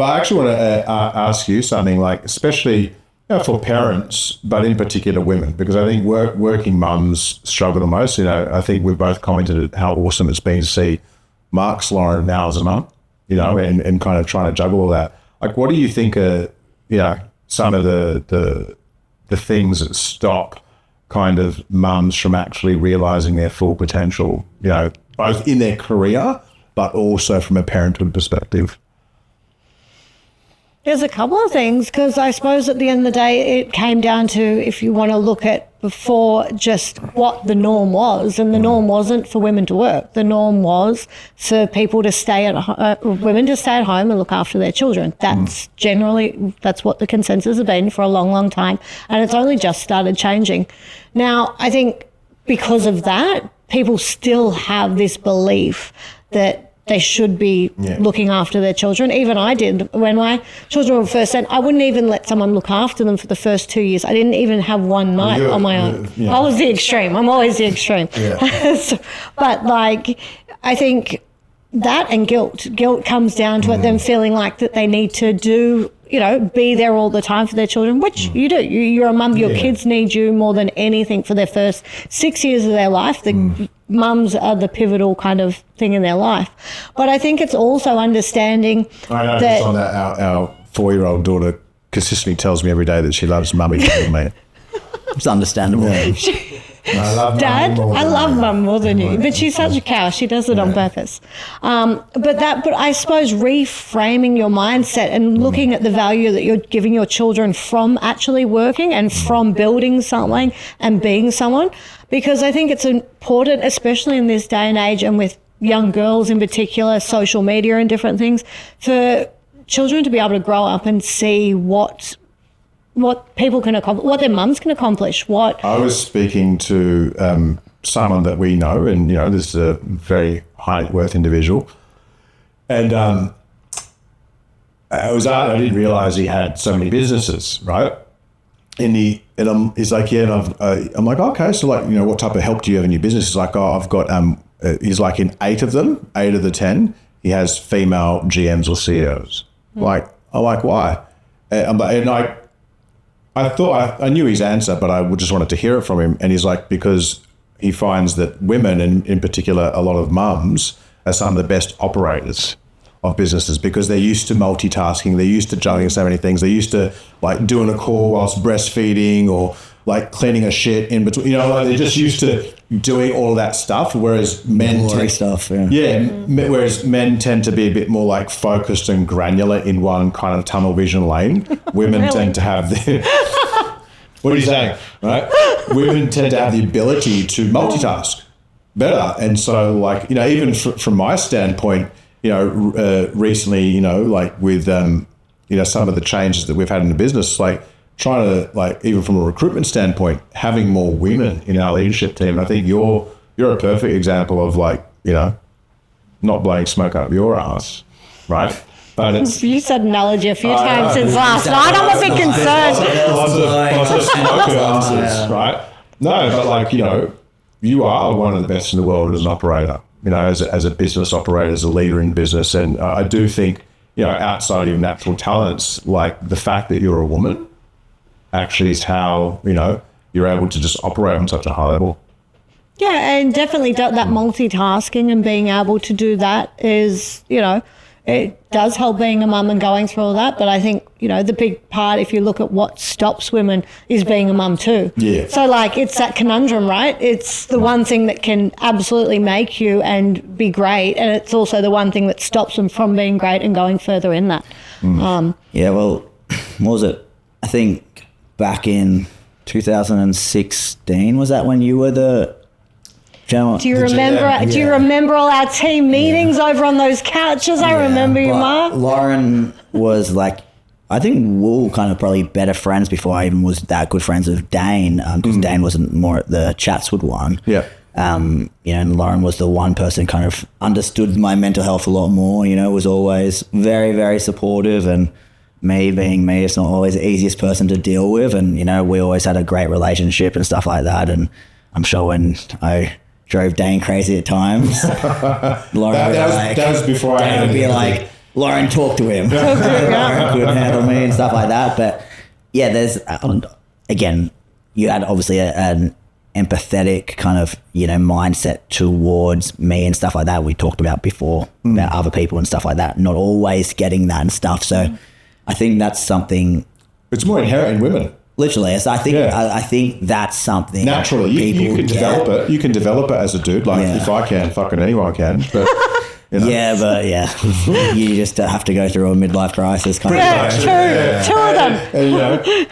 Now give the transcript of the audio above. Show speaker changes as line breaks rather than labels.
But I actually want to ask you something, like, especially for parents, but in particular women, because I think working mums struggle the most. I think we've both commented how awesome it's been to see Mark's Lauren now as a mum, and kind of trying to juggle all that. Like, what do you think are, some of the things that stop kind of mums from actually realizing their full potential, both in their career, but also from a parenthood perspective?
There's a couple of things, because I suppose at the end of the day, it came down to, if you want to look at before, just what the norm was. And the norm wasn't for women to work. The norm was for people to women to stay at home and look after their children. That's that's what the consensus has been for a long, long time. And it's only just started changing. Now, I think because of that, people still have this belief that they should be looking after their children. Even I did. When my children were first sent, I wouldn't even let someone look after them for the first 2 years. I didn't even have one night on my own. I was the extreme. I'm always the extreme. But I think that and guilt comes down to it, them feeling like that they need to do, be there all the time for their children, which you do. You're a mum. Your kids need you more than anything for their first 6 years of their life. Mums are the pivotal kind of thing in their life. But I think it's also understanding that
our 4-year-old daughter consistently tells me every day that she loves mummy more than me.
It's understandable.
I love
Dad, I love mum more than you, but she's such a cow. She does it on purpose. But I suppose reframing your mindset and looking at the value that you're giving your children from actually working and from building something and being someone, because I think it's important, especially in this day and age and with young girls in particular, social media and different things, for children to be able to grow up and see what people can accomplish, what their mums can accomplish. I
was speaking to someone that we know, and this is a very high net worth individual, and I didn't realize he had so many businesses, right? And he's like, I'm like, okay, so what type of help do you have in your business? He's like, I've got he's like, in 8 of the 10, he has female GMs or CEOs. Like, I'm like, why? I thought I knew his answer, but I just wanted to hear it from him. And he's like, because he finds that women, and in particular a lot of mums, are some of the best operators of businesses, because they're used to multitasking, they're used to juggling so many things, they're used to doing a call whilst breastfeeding, or cleaning a shit in between. They're just used to doing all of that stuff, whereas men whereas men tend to be a bit more focused and granular in one kind of tunnel vision lane. Women tend to have what are you saying, right? Women tend to have the ability to multitask better. And so even from my standpoint, recently, with some of the changes that we've had in the business, trying to even from a recruitment standpoint, having more women in our leadership team. I think you're a perfect example of not blowing smoke up your ass, right? But it's,
you said analogy a few times since last night. I'm a bit concerned.
Lots of smoke answers, right? No, but you are one of the best in the world as an operator. As a business operator, as a leader in business, and I do think outside of your natural talents, the fact that you're a woman actually is how, you're able to just operate on such a high level.
Yeah, and definitely that multitasking and being able to do that is, it does help being a mum and going through all that. But I think, the big part, if you look at what stops women, is being a mum too.
Yeah.
So it's that conundrum, right? It's the one thing that can absolutely make you and be great. And it's also the one thing that stops them from being great and going further in that.
What was it? I think back in 2016, was that when you were the general?
Do you remember all our team meetings over on those couches? I remember you, Mark.
Lauren was I think we were kind of probably better friends before I even was that good friends with Daine, because Daine wasn't more at the Chatswood one.
Yeah.
And Lauren was the one person kind of understood my mental health a lot more, was always very, very supportive, and me being me, it's not always the easiest person to deal with. And, we always had a great relationship and stuff like that. And I'm sure when I drove Daine crazy at times, Lauren
that was before
Daine would be Lauren, talk to him. Lauren couldn't handle me and stuff like that. But yeah, there's, again, you had obviously an empathetic kind of, mindset towards me and stuff like that. We talked about before about other people and stuff like that, not always getting that and stuff. So I think that's something.
It's more inherent in women.
Literally, so I think that's something
naturally you can develop it. You can develop it as a dude. Like if I can, fucking anyone can. But you just have to go through a midlife crisis. Kind of
two of them.
And,